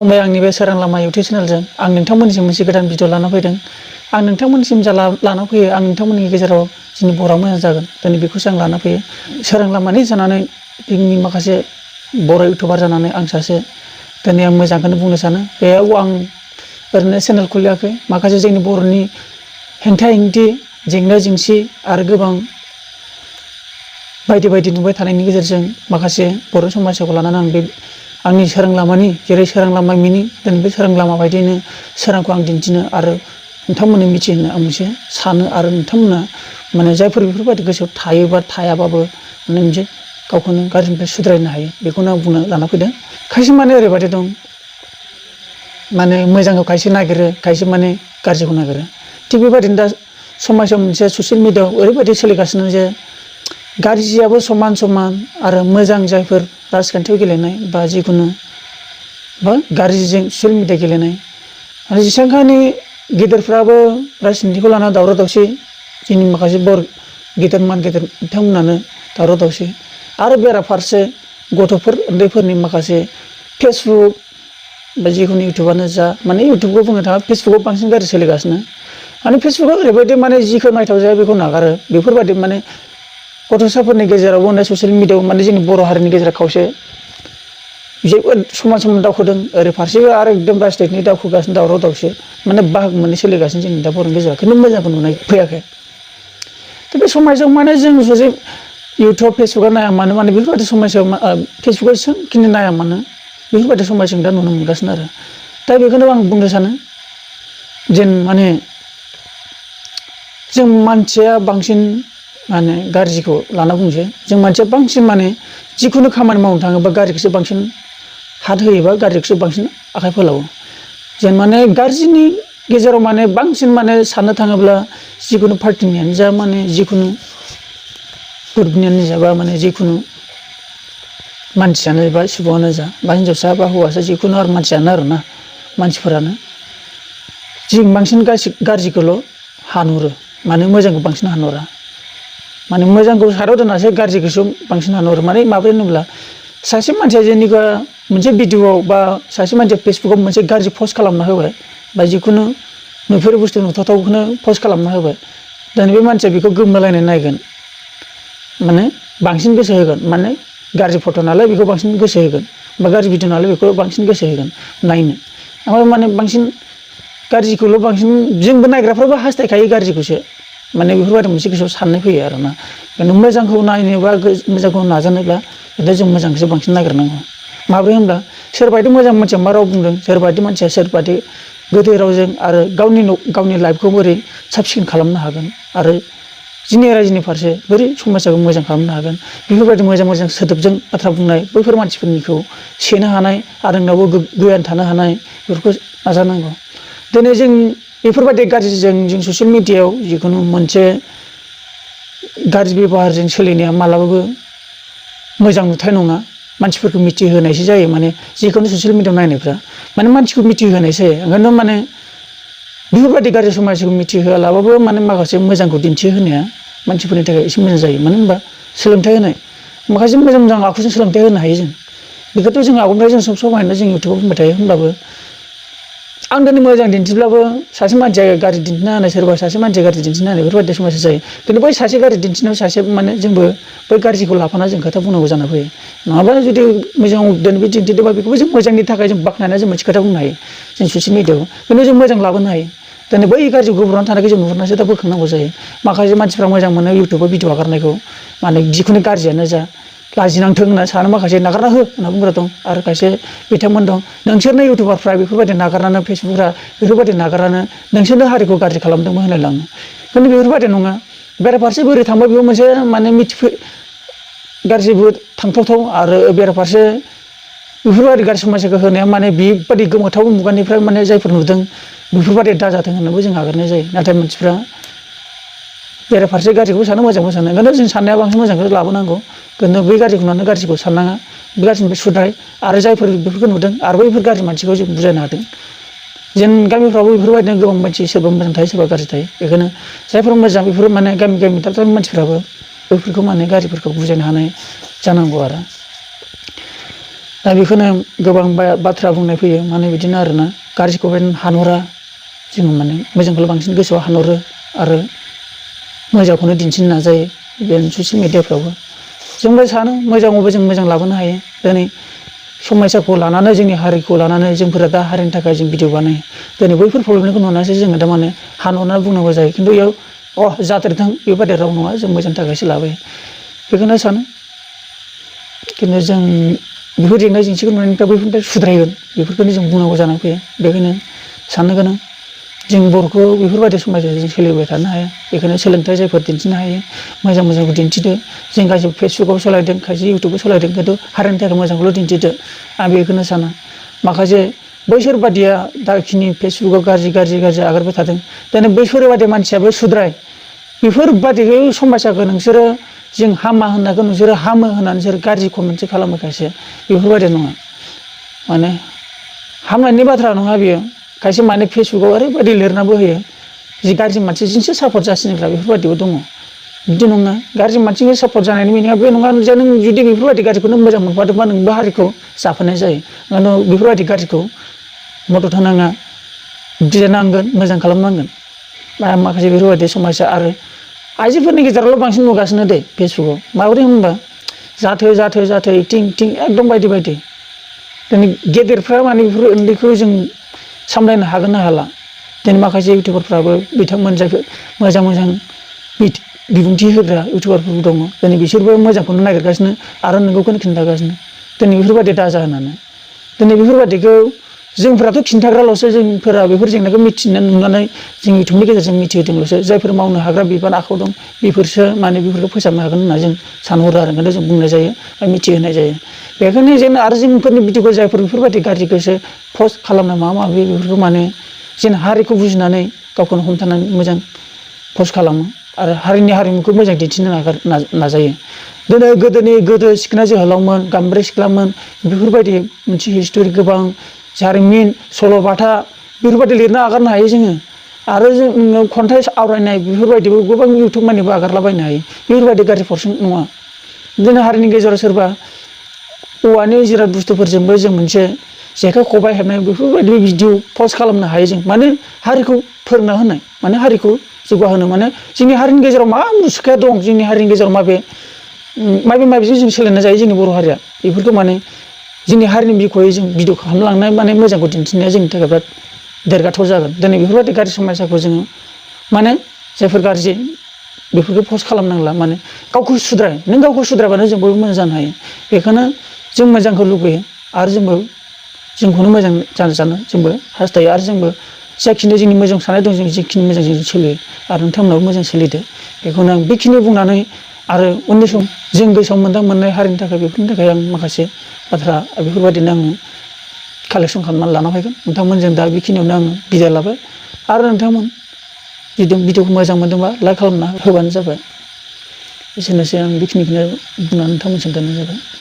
खुलुमबाय आंनि बे सोरां लामा इउटिउब चेनेलजों आं नोंथांमोननिसिम मोनसे गोदान भिडिअ लाना फैदों। आं नोंथांमोननिसिम जा लाना फैयो आं नोंथांमोननि गेजेराव जोंनि बर'आ मोजां जागोन दिनै बेखौसो आं लाना फैयो। सोरां लामानि जानानै जोंनि माखासे बर' इउटिउबार जानानै आं सासे दिनै आं मोजांखौनो बुंनो सानो। बेयाव आं ओरैनो चेनेल खुलियाखै, माखासे जोंनि बर'नि हेंथा हेंथि जेंना जेंसि आरो गोबां बायदि बायदि नुबाय थानायनि गेजेरजों माखासे बर' समाजखौ लानानै आं बे आंनि सोरां लामानि जेरै सोरां लामा मिनि दिनै बे सोरां लामा बायदियैनो सोरांखौ आं दिन्थिनो आरो नोंथांमोननो मिथिहोनो आं मोनसे सानो आरो नोंथांमोना माने जायफोर बेफोरबायदि गोसोआव थायोबा थायाबाबो माने मोनसे गावखौनो गाज्रिनिफ्राय सुद्रायनो हायो बेखौनो आं बुंनो लाना फैदों। खायसे माने ओरैबायदि दं माने मोजांखौ खायसे नागिरो, खायसे माने गाज्रिखौ नागिरो। थिग बेबायदिनो दा समाजाव मोनसे ससियेल मिडियाआव ओरैबायदि सोलिगासिनो जे गाज्रियाबो समान समान आरो मोजां जायफोर राजखान्थियाव गेलेनाय बा जिखुनु बा गाज्रिजों ससियेल मिडिया गेलेनाय आरो जेसेबांखानि गेदेरफ्राबो राजनितिखौ लाना दावराव दावसि, जोंनि माखासे बर' गेदेर मान गेदेर बिथांमोनानो दावराव दावसि आरो बेराफारसे गथ'फोर उन्दैफोरनि माखासे फेसबुक बा जिखुनु इउटुबानो जा माने इउटुबखौ बुंनो थाङा फेसबुकआव बांसिन गाज्रि सोलिगासिनो। माने फेसबुकआव ओरैबायदि माने जिखौ नायथाव जाया बेखौ नागारो बेफोरबायदि माने गथ'साफोरनि गेजेरावबो ससियेल मिडियाआव माने जोंनि बर' हारिनि गेजेराव खावसे जोबोद समान समान दावखोदों, ओरै फारसेबो आरो एकदम राजनितिकनि दावखोगासिनो दावराव दावसि माने बाहागो मोननै सोलिगासिनो जोंनि दा बर'नि गेजेराव खिन्थु मोजांखौ नुनाय फैयाखै। थ' बे समाजाव माने जों जुदि इउटुब फेसबुकआव नाया मानो माने बेफोरबायदि समाजाव फेसबुकआव जेसेबांखिनि नाया मानो बेफोरबायदि समाजजों दा नुनो मोनगासिनो आरो दा बेखौनो आं बुंनो सानो जेन माने जों मानसिया बांसिन माने गाज्रिखौ लाना बुंसै, जों मानसिया बांसिन माने जिखुनु खामानि मावनो थाङोबा गाज्रिखौसो बांसिन हात होयोबा गाज्रिखौसो बांसिन आखाइ फोलावो। जेन माने गाज्रिनि गेजेराव माने बांसिन माने साननो थाङोब्ला जिखुनु पार्टिनियानो जा माने जिखुनु ग्रुपनियानो जा बा माने जिखुनु मानसियानो बा सुबुङानो जा बा हिनजावसा बा हौवासा जिखुनु आरो मानसियानो आरोना मानसिफोरानो जों बांसिन गाज्रिखौल' हानहरो माने मोजांखौ बांसिन हानहरा। माने मोजांखौ साराव दोननासो गाज्रिखौसो बांसिन हानहरो। माने माबोरै होनोब्ला सासे मानसिया जेनेबा मोनसे भिडिअ'आव बा सासे मानसिया फेसबुकआव मोनसे गाज्रि पस्ट खालामना होबाय बा जिखुनु नुफेरै बुस्थु नुथावथावखौनो पस्ट खालामना होबाय, दानि बे मानसिया बेखौ गोमोलायनाय नायगोन माने बांसिन गोसो होगोन। माने गाज्रि फट' नालाय बेखौ बांसिन गोसो होगोन बा गाज्रि भिडिअ नालाय बेखौ बांसिन गोसो होगोन नायनो। ओमफ्राय माने बांसिन गाज्रिखौल' बांसिन जोंबो नायग्राफ्राबो हास्थायखायो गाज्रिखौसो, माने बेफोरबायदि मोनसे गोसोआव साननाय फैयो आरोना। खिन्थु मोजांखौ नायनोबा मोजांखौ नाजानोब्ला खिन्थु जों मोजांखौसो बांसिन नागिरनांगौ। माब्रै होनब्ला सोरबायदि मोजां मानसिया मा राव बुंदों, सोरबायदि मानसिया सोरबायदि गोदै रावजों आरो गावनि लाइफखौ बोरै साब सिखोन खालामनो हागोन आरो जोंनि रायजोनि फारसे बोरै समाजखौ मोजां खालामनो हागोन, बेफोरबायदि मोजां मोजां सोदोबजों बाथ्रा बुंनाय बैफोर मानसिफोरनिखौ सेनो हानाय आरो नोंनावबो गियान थानो हानाय बेफोरखौ नाजानांगौ। दिनै जों बेफोरबायदि गाज्रिजों जों ससियेल मिडियाआव जिखुनु मोनसे गाज्रि बेब'हारजों सोलिनाया मालाबाबो मोजां नुथाय नङा। मानसिफोरखौ मिथिहोनायसो जायो, माने जिखुनु ससियेल मिडियाआव नायनायफ्रा माने मानसिखौ मिथिहोनायसो जायो। ओंखायनो माने बेफोरबायदि गाज्रि समाजखौ मिथिहोआलाबाबो माने माखासे मोजांखौ दिन्थिहोनाया मानसिफोरनि थाखाय एसे मोजां जायो। मानो होनबा सोलोंथाइ होनाय माखासे मोजां मोजां आखुजों सोलोंथाइ होनो हायो जों। बेखौथ' जों आगोलनिफ्राय जों सब समायनो जों इउटुबाव बुंबाय थायो। होमब्लाबो आं दिनै मोजां दिन्थिब्लाबो सासे मानसिया गाज्रि दिन्थिना होनाय, सोरबा सासे मानसिया गाज्रि दिन्थिना होनाय बेफोरबायदि समस्या जायो। खिन्थु बै सासे गाज्रि दिन्थिनायाव सासे माने जोंबो बै गाज्रिखौ लाफाना जों खोथा बुंनांगौ जाना फैयो। नङाबा जुदि मोजां दिनै दिन्थिदोंबा बेखौबो जों मोजांनि थाखाय जों बाख्नायनानै जों मोनसे खोथा बुंनो हायो जों ससियेल मिडियाआव। खिन्थु जों मोजां लाबोनो हायो। दिनै बै गाज्रि गुबुनाव थानायखौ जों नुहुरनासो दा बोखांनांगौ जायो। माखासे मानसिफ्रा मोजां मोनो इउटुबाव भिडिअ आगारनायखौ, माने जिखुनु गाज्रियानो जा लाजिनांथों होनना सानो, माखासे नागारना हो होनना बुंग्रा दं आरो खायसे बिथांमोन दं नोंसोरनो इउटुबारफ्रा बेफोरबायदि नागारनानै फेसबुकफ्रा बेफोरबायदि नागारनानै नोंसोरनो हारिखौ गाज्रि खालामदोंमोन होनलायलाङो। खिन्थु बेफोरबायदि नङा। बेराफारसे बोरै थांबा बेयाव मोनसे माने गाज्रिबो थांथावथाव आरो बेराफारसे बेफोरबायदि गाज्रि समाजखौ होनाया माने बेबायदि गोमोथाव मुगानिफ्राय माने जायफोर नुदों बेफोरबायदि दाजाथों होननाबो जों आगारनाय जायो। नाथाय मानसिफ्रा बेराफारसे गाज्रिखौ सानो मोजांखौ सानो। ओंखायनो जों साननाया बांसिन मोजांखौ लाबोनांगौ। खिन्थु बै गाज्रिखौ नुनानै गाज्रिखौ साननाङा, बे गाज्रिनिफ्राय सुद्राय आरो जायफोर बेफोरखौ नुदों आरो बैफोर गाज्रि मानसिखौ जों बुजायनो हादों। जों गामिफ्रावबो बेफोरबायदिनो गोबां मानसि सोरबा मोजां थायो सोरबा गाज्रि थायो। बेखायनो जायफोर मोजां बेफोर माने गामि दाब दाब मानसिफ्राबो बैफोरखौ माने गाज्रिफोरखौ बुजायनो हानाय जानांगौ आरो। दा बेखौनो गोबां बाथ्रा बुंनाय फैयो माने बिदिनो आरोना गाज्रिखौ हानहरा जोङो माने मोजांखौल' बांसिन गोसोआव हानहरो आरो मोजांखौनो दिन्थिनो नाजायो बे ससियेल मिडियाफ्रावबो जोंबो सानो मोजाङावबो जों मोजां लाबोनो हायो दिनै समयसाखौ लानानै जोंनि हारिखौ लानानै जोंफोरा दा हारिनि थाखाय जों भिडिअ बानायो दिनै बैफोर प्रब्लेमखौ नुनानैसो जोङो दा माने हानहरना बुंनांगौ जायो खिन्थु इयाव जाथारथों बेबादि राव नङा जों मोजांनि थाखायसो लाबोयो बेखौनो सानो खिन्थु जों बेफोर जेंना जेंसिखौ नुनायनिफ्राय बैफोरनिफ्राय सुद्रायगोन बेफोरखौनो जों बुंनांगौ जानानै फैयो बेखायनो साननो गोनां जों बर'खौ बेफोरबायदि समाजाव जों सोलिबाय थानो हाया बेखायनो सोलोंथाइ जायफोर दिन्थिनो हायो मोजांखौ दिन्थिदो जों गासैबो फेसबुकाव सालायदों खायसे इउटुबाव सालायदों खिन्थु हारिनि थाखाय मोजांखौल' दिन्थिदो आं बेखौनो सानो माखासे बैसोर बादिया दाखिनि फेसबुकाव गाज्रि आगारबाय थादों दिनै बैसोर बादि मानसियाबो सुद्राय बेफोरबादिखौ समाजाखौ नोंसोरो जों हामा होननायखौ नोंसोरो हामो होननानै नोंसोर गाज्रि कमेन्टसो खालामो खायसे बेफोरबायदि नङा माने हामनायनि बाथ्रा नङा बियो खायसे माने फेसबुकाव ओरैबायदि लिरनाबो होयो जि गाज्रि मानसिजोंसो सापर्ट जासिनग्रा बेफोरबायदिबो दङ बिदि नङा गाज्रि मानसिजों सापर्ट जानायनि मिनिङा बे नङा जे नों जुदि बेफोरबायदि गाज्रिखौनो मोजां मोनफादोंबा नोंबो हारिखौ जाफानाय जायो माने बेफोरबायदि गाज्रिखौ मदद होनाङा बुजायनांगोन मोजां खालामनांगोन माखासे बेफोरबायदि समाजा आरो आइजोफोरनि गेजेरावल' बांसिन नुगासिनो दे फेसबुकाव माबोरै होनबा जाथो इथिं एकदम बायदि दिनै गेदेरफ्रा माने बेफोर उन्दैखौ जों सामलायनो हागोन ना हाला दिनै माखासे इउटुबारफ्राबो बिथांमोन जायफोर मोजां बिबुंथि होग्रा इउटुबारफोर दङ दिनै बिसोरबो मोजांखौनो नागिरगासिनो आरो नंगौखौनो खिन्थागासिनो दिनै बेफोरबायदि दाजा होननानै दिनै बेफोरबायदिखौ जोंफोराथ' खिन्थाग्राल'सो जोंफोरा बेफोर जेंनाखौ मिथिनानै नुनानै जों इउटुबनि गेजेरजों मिथिहोदोंल'सो जायफोर मावनो हाग्रा बिबान आखायाव दं बेफोरसो माने बेफोरखौ फोसाबनो हागोन होनना जों सानहरो आरो ओंखायनो जों बुंनाय जायो मिथिहोनाय जायो बेखायनो जेन आरो जोंफोरनि भिडिअखौ जायफोर बेफोरबायदि गाज्रिखौसो पस्ट खालामनाय माबा बेफोरखौ माने जेन हारिखौ बुजिनानै गावखौनो हमथानानै मोजां पस्ट खालामो आरो हारिनि हारिमुखौ मोजां दिन्थिनो नाजायो गोदो सिखोना जोहोलावमोन गाम्बारि सिख्लामोन बेफोरबायदि मोनसे हिस्टरि गोबां जारिमिन सल'बाथा बेफोरबायदि लिरना आगारनो हायो जोङो आरो जों खन्थाइ आवरायनाय बेफोरबायदिबो गोबां इउटुब मानिबो आगारलाबायनो हायो बेफोरबायदि गाज्रि पर्सन नङा बिदिनो हारिनि गेजेराव सोरबा औवानि जिराद बुस्थुफोरजोंबो जों मोनसे जेखाइ खबाइ हेबनाय बेफोरबायदि भिडिअ पस्ट खालामनो हायो जों माने हारिखौ फोरोंना होनाय माने हारिखौ जौगाहोनो माने जोंनि हारिनि गेजेराव मा मुसुखाया दं जोंनि हारिनि गेजेराव माबे जों सोलायना जायो जोंनि बर' हारिया बेफोरखौ माने जोंनि हारिनि बिखयै जों भिडिअ खालामलांनाय माने मोजांखौ दिन्थिनाया जोंनि थाखाय बिराद देरगाथाव जागोन दिनै बेफोरबायदि गाज्रि समायसाखौ जोङो माने जायफोर गाज्रि बेफोरखौ पस्ट खालामनांला माने गावखौ सुद्राय नों गावखौ सुद्रायबानो जों बयबो मोजां जानो हायो बेखौनो जों मोजांखौ लुबैयो आरो जोंखौनो मोजां जानो जोंबो हास्थायो आरो जोंबो जाखिनि जोंनि मोजां साननाय दं जों जिखिनि मोजां जों सोलियो आरो नोंथांमोनाबो मोजां सोलिदो बेखौनो आं बेखिनि बुंनानै आरो उननि सम जों गोसोआव मोननाय हारिनि थाखाय बेफोरनि थाखाय आं माखासे बाथ्रा बेफोरबायदिनो आङो कालेक्सन खालामनानै लाना फैगोन नोंथांमोनजों दा बेखिनियावनो आङो बिदाय लाबाय आरो नोंथांमोन जुदि भिडिअखौ मोजां मोनदोंबा लाइक खालामना होबानो जाबाय एसेनोसै आं बेखिनिखौनो बुंनानै नोंथांमोनसिम दोननाय जाबाय।